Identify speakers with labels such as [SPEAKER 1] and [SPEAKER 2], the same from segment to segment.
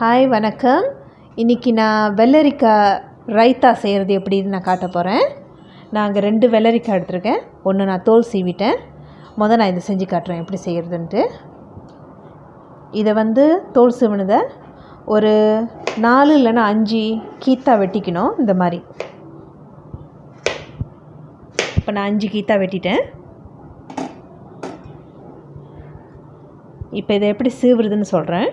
[SPEAKER 1] Hi வணக்கம். இன்றைக்கி நான் வெள்ளரிக்காய் ரைத்தா செய்கிறது எப்படின்னு நான் காட்ட போகிறேன். நான் அங்கே 2 வெள்ளரிக்காய் எடுத்துருக்கேன். ஒன்று நான் தோல் சீவிட்டேன். நான் இதை செஞ்சு காட்டுறேன் எப்படி செய்கிறதுன்ட்டு. இதை தோல் சீவினதை ஒரு 4 இல்லைன்னா 5 கீத்தா வெட்டிக்கணும். இந்த மாதிரி இப்போ நான் 5 கீத்தா வெட்டிட்டேன். இப்போ இதை எப்படி சீவுறதுன்னு சொல்கிறேன்.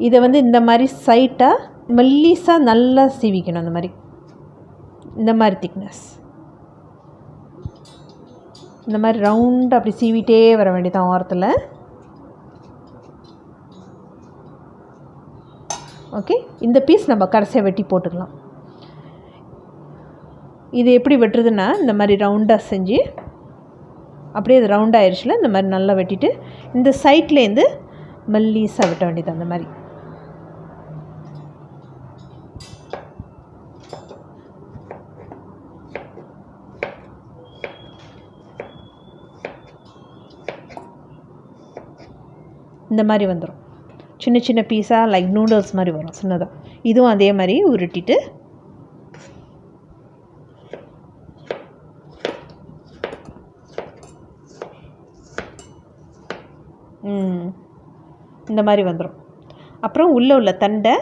[SPEAKER 1] இதை இந்த மாதிரி சைட்டாக மெல்லிஸாக நல்லா சீவிக்கணும். இந்த மாதிரி திக்னஸ், இந்த மாதிரி ரவுண்டாக அப்படி சீவிட்டே வர வேண்டியதான் ஓரத்தில். ஓகே, இந்த பீஸ் நம்ம கடைசியாக வெட்டி போட்டுக்கலாம். இது எப்படி வெட்டுறதுன்னா, இந்த மாதிரி ரவுண்டாக செஞ்சு அப்படியே அது ரவுண்டாக ஆயிடுச்சுல, இந்த மாதிரி நல்லா வெட்டிட்டு இந்த சைட்லேருந்து மெல்லிஸாக வெட்ட வேண்டியது. அந்த மாதிரி இந்த மாதிரி வந்துடும். சின்ன சின்ன பீஸாக லைக் நூடுல்ஸ் மாதிரி வரும் சின்னதாக. இதுவும் அதே மாதிரி உருட்டிட்டு இந்த மாதிரி வந்துடும். அப்புறம் உள்ளே உள்ள தண்டை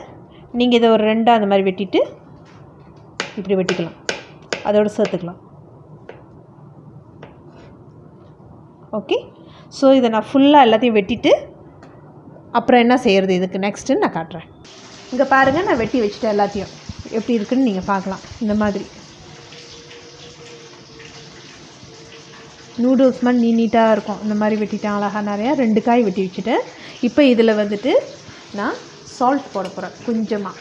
[SPEAKER 1] நீங்கள் இதை ஒரு 2 அந்த மாதிரி வெட்டிட்டு இப்படி வெட்டிக்கலாம், அதோடு சேர்த்துக்கலாம். ஓகே, ஸோ இதை நான் ஃபுல்லாக எல்லாத்தையும் வெட்டிட்டு அப்புறம் என்ன செய்கிறது இதுக்கு நெக்ஸ்ட்டுன்னு நான் காட்டுறேன். இங்கே பாருங்கள், நான் வெட்டி வச்சுட்டேன். எல்லாத்தையும் எப்படி இருக்குதுன்னு நீங்கள் பார்க்கலாம். இந்த மாதிரி நூடுல்ஸ் மாதிரி நீட்டாக இருக்கும். இந்த மாதிரி வெட்டிட்டேன் அழகாக. நிறையா 2 காய் வெட்டி வச்சுட்டேன். இப்போ இதில் நான் சால்ட் போட போகிறேன். கொஞ்சமாக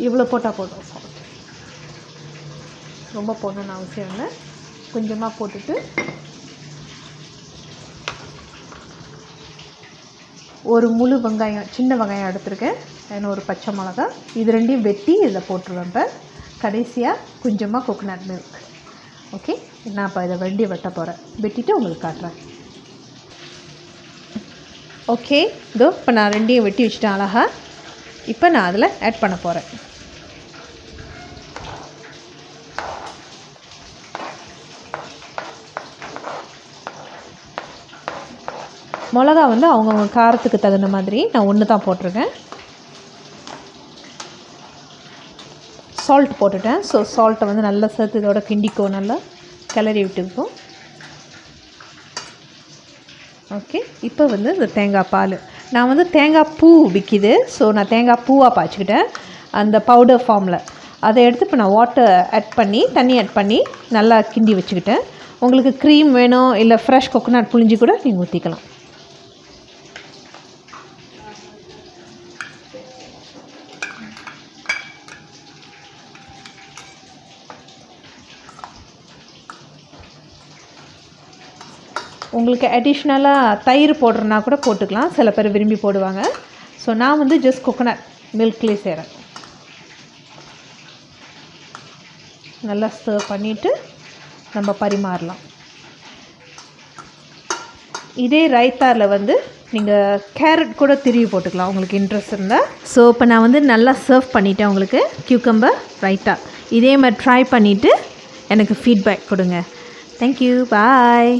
[SPEAKER 1] இவ்வளோ போட்டால் போதும். சால்ட் ரொம்ப போடணும்னு அவசியம் இல்லை. கொஞ்சமாக போட்டுட்டு ஒரு முழு வெங்காயம், சின்ன வெங்காயம் எடுத்துருக்கேன். அதில் ஒரு பச்சை மிளகா, இது 2ஐயும் வெட்டி இதில் போட்டுருவேன். இப்போ கடைசியாக கொஞ்சமாக கோகோனட் மில்க். ஓகே, நான் இப்போ இதை வெட்ட போகிறேன். வெட்டிட்டு உங்களுக்கு காட்டுறேன். ஓகே, இதோ இப்போ நான் 2ஐயும் வெட்டி வச்சுட்டேன் அழகா. இப்போ நான் அதில் ஆட் பண்ண போகிறேன். மிளகா அவங்கவுங்க காரத்துக்கு தகுந்த மாதிரி நான் 1 தான் போட்டிருக்கேன். சால்ட் போட்டுட்டேன். ஸோ சால்ட்டை நல்லா சேர்த்து இதோட கிண்டிக்கும், நல்லா கிளறி விட்டுக்கும். ஓகே, இப்போ இந்த தேங்காய் பால், நான் தேங்காய் பூ விற்கிது. ஸோ நான் தேங்காய் பூவாக பாய்ச்சிக்கிட்டேன் அந்த பவுடர் ஃபார்மில். அதை எடுத்து இப்போ நான் தண்ணி ஆட் பண்ணி நல்லா கிண்டி வச்சுக்கிட்டேன். உங்களுக்கு க்ரீம் வேணும் இல்லை ஃப்ரெஷ் கோகோனட் புளிஞ்சி கூட நீங்கள் ஊற்றிக்கலாம். உங்களுக்கு அடிஷ்னலாக தயிர் போடுறனா கூட போட்டுக்கலாம். சில பேர் விரும்பி போடுவாங்க. ஸோ நான் ஜஸ்ட் கோகோனட் மில்க்லேயே செய்கிறேன். நல்லா சர்வ் பண்ணிவிட்டு நம்ம பரிமாறலாம். இதே ரைத்தாவில் நீங்கள் கேரட் கூட திருவி போட்டுக்கலாம் உங்களுக்கு இன்ட்ரெஸ்ட் இருந்தால். ஸோ இப்போ நான் நல்லா சர்வ் பண்ணிவிட்டேன் உங்களுக்கு கியூக்கம்பர் ரைத்தா. இதே மாதிரி ட்ரை பண்ணிவிட்டு எனக்கு ஃபீட்பேக் கொடுங்க. தேங்க்யூ, பாய்.